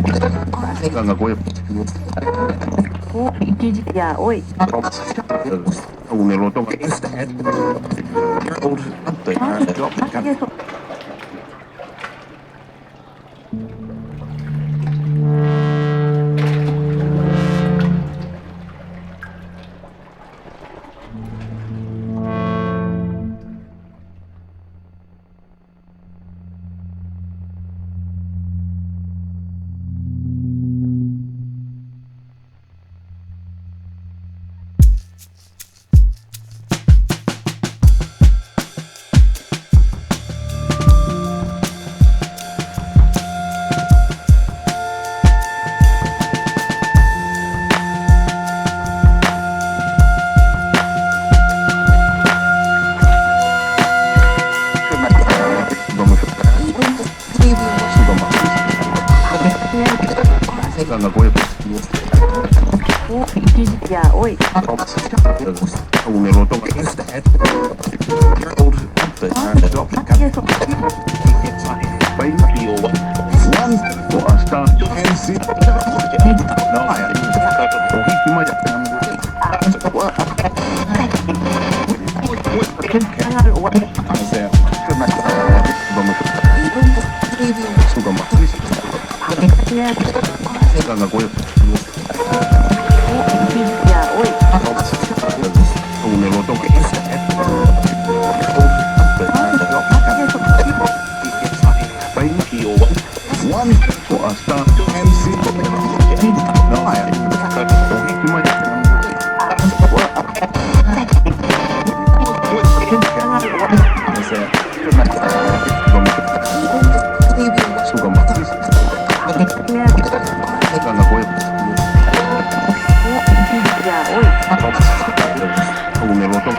Ganga Goya. Ja, oi. Un eloto. Ganga Goya. Ja, oi. Un eloto. One for a start. Ganga Goya. Ja, oi. Un eloto. One for a start. Ganga Goya. Ja, oi. Un eloto.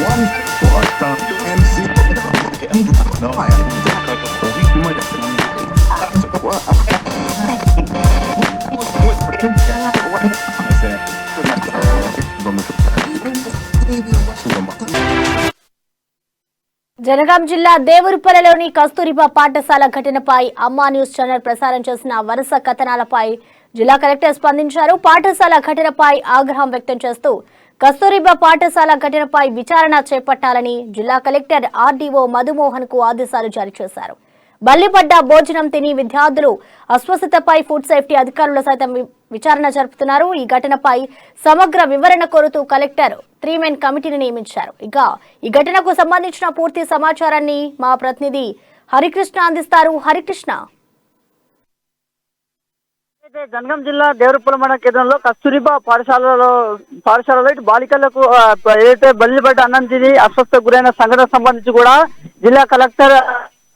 One for a start. Jangaon జిల్లా దేవరపల్లిలోని కస్తూరిబా పాఠశాల ఘటనపై అమ్మా news channel ప్రసారం చేసిన వరుస కథనాలపై జిల్లా collector స్పందించారు. పాఠశాల ఘటనపై ఆగ్రహం వ్యక్తం చేస్తూ కస్తూరిబా పాఠశాల ఘటనపై విచారణ చేపట్టాలని జిల్లా కలెక్టర్ ఆర్డీఓ మధుమోహన్ కు ఆదేశాలు జారీ చేశారు. బల్లిపడ్డ భోజనం తిని విద్యార్థులు అస్వస్థతపై ఫుడ్ సేఫ్టీ అధికారులు సైతం విచారణ జరుపుతున్నారు. ఈ ఘటనపై సమగ్ర వివరణ కోరుతూ కలెక్టర్ 3 మెన్ కమిటీని నియమించారు. ఇక ఈ ఘటనకు సంబంధించిన పూర్తి సమాచారాన్ని మా ప్రతినిధి హరికృష్ణ అందిస్తారు. హరికృష్ణ. జనగాం జిల్లా దేవరపల్లి మండల కేంద్రంలో కస్తూరిబా పాఠశాలలో ఇటు బాలికలకు ఏదైతే బల్లిపడ్డ అన్నం తిని అస్వస్థ గురైన సంఘటన సంబంధించి కూడా జిల్లా కలెక్టర్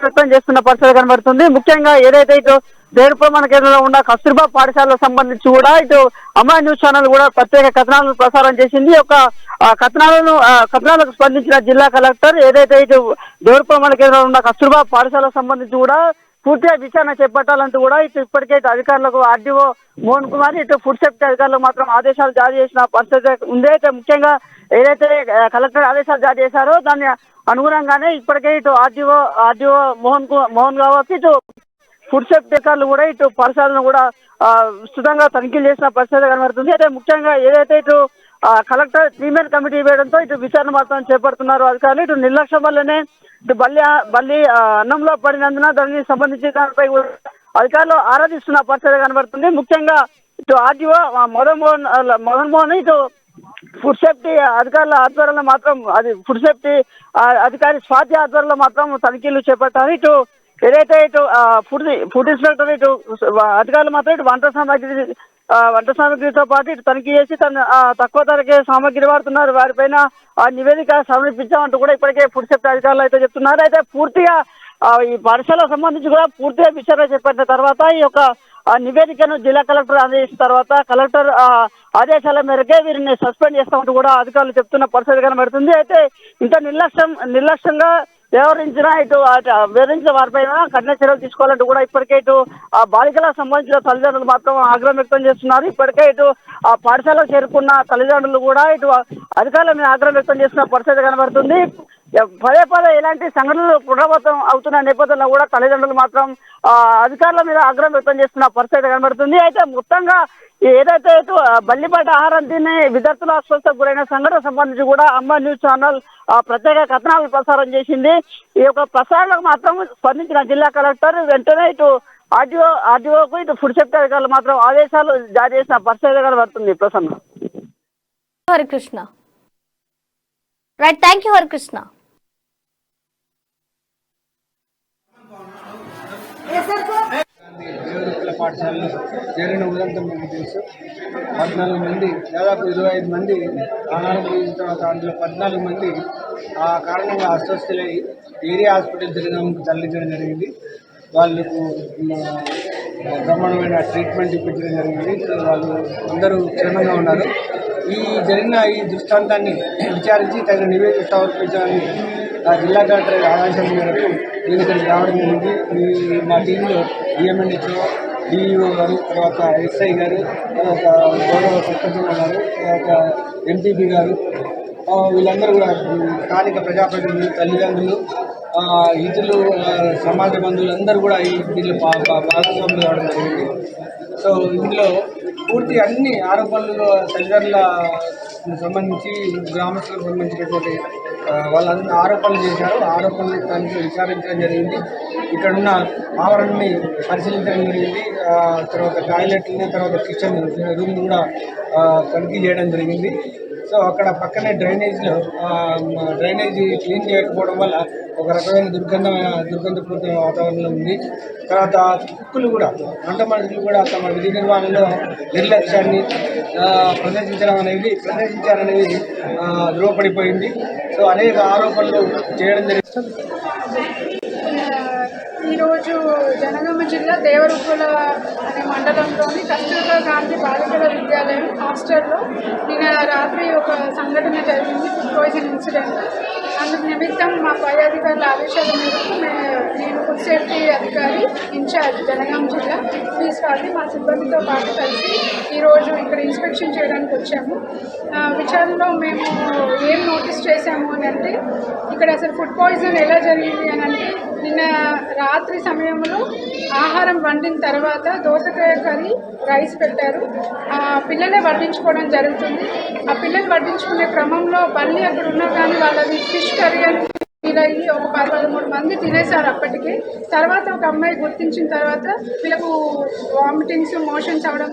వ్యక్తం చేస్తున్న పరిస్థితి కనబడుతుంది. ముఖ్యంగా ఏదైతే ఇటు దేవరపల్లి మండల కేంద్రంలో ఉన్న కస్తూరిబా పాఠశాలకు సంబంధించి కూడా ఇటు అమ్మా న్యూస్ ఛానల్ కూడా ప్రత్యేక కథనాలను ప్రసారం చేసింది. ఒక కథనాలకు స్పందించిన జిల్లా కలెక్టర్ ఏదైతే ఇటు దేవరపల్లి మండల కేంద్రంలో ఉన్న కస్తూరిబా పాఠశాలకు సంబంధించి కూడా పూర్తిగా విచారణ చేపట్టాలంటూ కూడా ఇటు ఇప్పటికే అధికారులకు ఆర్డీఓ మోహన్ కుమార్ ఇటు ఫుడ్ సేఫ్టీ అధికారులకు మాత్రం ఆదేశాలు జారీ చేసిన పరిస్థితి ఉంది. అయితే ముఖ్యంగా ఏదైతే కలెక్టర్ ఆదేశాలు జారీ చేశారో దాన్ని అనుగుణంగానే ఇప్పటికే ఇటు ఆర్డీఓ మోహన్ కావచ్చు, ఇటు ఫుడ్ సేఫ్టీ అధికారులు కూడా ఇటు పాఠశాలను కూడా విస్తృతంగా తనిఖీలు చేసిన పరిస్థితి కనబడుతుంది. అయితే ముఖ్యంగా ఏదైతే ఇటు కలెక్టర్ 3 మెన్ కమిటీ వేయడంతో ఇటు విచారణ మాత్రం చేపడుతున్నారు అధికారులు. ఇటు నిర్లక్ష్యం వల్లనే ఇటు బల్లి అన్నంలో పడినందున దానికి సంబంధించిన దానిపై అధికారులు ఆరాధిస్తున్న పరిస్థితి కనబడుతుంది. ముఖ్యంగా ఇటు ఆర్డీఓ మదన్ మోహన్ ఇటు ఫుడ్ సేఫ్టీ అధికారుల ఆధ్వర్యంలో మాత్రం ఫుడ్ సేఫ్టీ అధికారి స్వాతి ఆధ్వర్యంలో మాత్రం తనిఖీలు చేపట్టారు. ఇటు ఏదైతే ఇటు ఫుడ్ ఇన్స్పెక్టర్ ఇటు అధికారులు మాత్రం ఇటు వంట సామాగ్రితో పాటు ఇటు తనిఖీ చేసి తక్కువ ధరకే సామాగ్రి వాడుతున్నారు, వారిపైన నివేదిక సమర్పించామంటూ కూడా ఇప్పటికే ఫుడ్ సేఫ్టీ అధికారులు అయితే చెప్తున్నారు. అయితే పూర్తిగా ఈ పాఠశాలకు సంబంధించి కూడా పూర్తిగా విచారణ చేపట్టిన తర్వాత ఈ యొక్క నివేదికను జిల్లా కలెక్టర్ అందజేసిన తర్వాత కలెక్టర్ ఆదేశాల మేరకే వీరిని సస్పెండ్ చేస్తామంటూ కూడా అధికారులు చెప్తున్న పరిస్థితి కనబడుతుంది. అయితే ఇంత నిర్లక్ష్యంగా వివరించిన వారిపైన కఠిన చర్యలు తీసుకోవాలంటూ కూడా ఇప్పటికే ఇటు బాలికలకు సంబంధించిన తల్లిదండ్రులు మాత్రం ఆగ్రహం వ్యక్తం చేస్తున్నారు. ఇప్పటికే ఇటు పాఠశాలకు చేరుకున్న తల్లిదండ్రులు కూడా ఇటు అధికారుల మీద ఆగ్రహం వ్యక్తం చేస్తున్న పరిస్థితి కనబడుతుంది. పదే పదే ఇలాంటి సంఘటనలు పునరావృతం అవుతున్న నేపథ్యంలో కూడా తల్లిదండ్రులు మాత్రం అధికారుల మీద ఆగ్రహం వ్యక్తం చేస్తున్న పరిస్థితి కనబడుతుంది. అయితే మొత్తంగా ఏదైతే బల్లిపాట ఆహారం తినే విద్యార్థుల అస్వస్థకు గురైన సంఘటన సంబంధించి కూడా అమ్మ న్యూస్ ఛానల్ ప్రత్యేక కథనాలు ప్రసారం చేసింది. ఈ యొక్క ప్రసారాలకు మాత్రం స్పందించిన జిల్లా కలెక్టర్ వెంటనే ఇటు ఆర్డీఓకు ఇటు ఫుడ్ సేఫ్టీ అధికారులు మాత్రం ఆదేశాలు జారీ చేసిన పరిస్థితి కనబడుతుంది. Prasanna. Harikrishna. Right, thank you Harikrishna. Devaruppula పాఠశాలలో చేరిన ఉదంతం మనకు తెలుసు. 14 మంది, దాదాపు 25 మంది ఆహారం పోయిన తర్వాత అందులో 14 మంది ఆ కారణంగా అస్వస్థులై ఏరియా హాస్పిటల్ తరలించడం జరిగింది. వాళ్ళకు బ్రహ్మాండమైన ట్రీట్మెంట్ ఇప్పించడం జరిగింది. వాళ్ళు అందరూ క్షేమంగా ఉన్నారు. జరిగిన ఈ దృష్టాంతాన్ని విచారించి తగిన నివేదిక సమర్పించాలని జిల్లా కలెక్టర్ ఆదేశాల మేరకు నేను ఇక్కడికి రావడం జరిగింది. మా టీంలో డిఎంఎన్హెచ్ఓ, డిఈఓ గారు, తర్వాత ఎస్ఐ గారు, తర్వాత గౌరవ సర్పంచ్ గారు, తర్వాత ఎంపీపీ గారు, వీళ్ళందరూ కూడా స్థానిక ప్రజాప్రతినిధులు, తల్లిదండ్రులు, ఇతరులు, సమాజ బంధువులు అందరూ కూడా దీనిలో భాగస్వాములు కావడం జరిగింది. సో ఇందులో పూర్తి అన్ని ఆరోపణలు తల్లిదండ్రుల సంబంధించి, గ్రామస్తులకు సంబంధించినటువంటి వాళ్ళందరూ ఆరోపణలు చేశారు. ఆరోపణలు దానికి విచారించడం జరిగింది. ఇక్కడున్న ఆవరణని పరిశీలించడం జరిగింది. తర్వాత టాయిలెట్ని, తర్వాత కిచెన్ రూమ్ కూడా తనిఖీ చేయడం జరిగింది. సో అక్కడ పక్కనే డ్రైనేజ్ క్లీన్ చేయకపోవడం వల్ల ఒక రకమైన దుర్గంధపూరిత వాతావరణం ఉంది. తర్వాత కుక్కులు కూడా, వంట మనుషులు కూడా తమ విధి నిర్వహణలో నిర్లక్ష్యాన్ని ప్రదర్శించారనేది ధృవపడిపోయింది. సో అనేక ఆరోపణలు చేయడం జరిగింది. ఈరోజు జనగామ జిల్లా దేవరుప్పల అనే మండలంలోని కస్తూర్బా గాంధీ బాలికల విద్యాలయం హాస్టల్లో నిన్న రాత్రి ఒక సంఘటన జరిగింది, ఫుడ్ పాయిజన్ ఇన్సిడెంట్. అందుకు నిమిత్తం మా పై అధికారుల ఆదేశాల మేరకు నేను ఫుడ్ సేఫ్టీ అధికారి ఇన్ఛార్జ్ జనగామ జిల్లా స్వాతి మా సిబ్బందితో పాటు కలిసి ఈరోజు ఇక్కడ ఇన్స్పెక్షన్ చేయడానికి వచ్చాము. విచారణలో మేము ఏం నోటీస్ చేశాము అని అంటే, ఇక్కడ అసలు ఫుడ్ పాయిజన్ ఎలా జరిగింది అని అంటే, నిన్న రాత్రి సమయంలో ఆహారం వండిన తర్వాత దోసకాయ కర్రీ, రైస్ పెట్టారు. పిల్లలే వడ్డించుకోవడం జరుగుతుంది. ఆ పిల్లలు వడ్డించుకునే క్రమంలో బల్లి అక్కడ ఉన్నా కానీ వాళ్ళది ఫిష్ కర్రీ అని ఫీల్ అయ్యి ఒక 13 మంది తినేశారు అప్పటికే. తర్వాత ఒక అమ్మాయి గుర్తించిన తర్వాత వీళ్ళకు వామిటింగ్స్, మోషన్స్ అవడం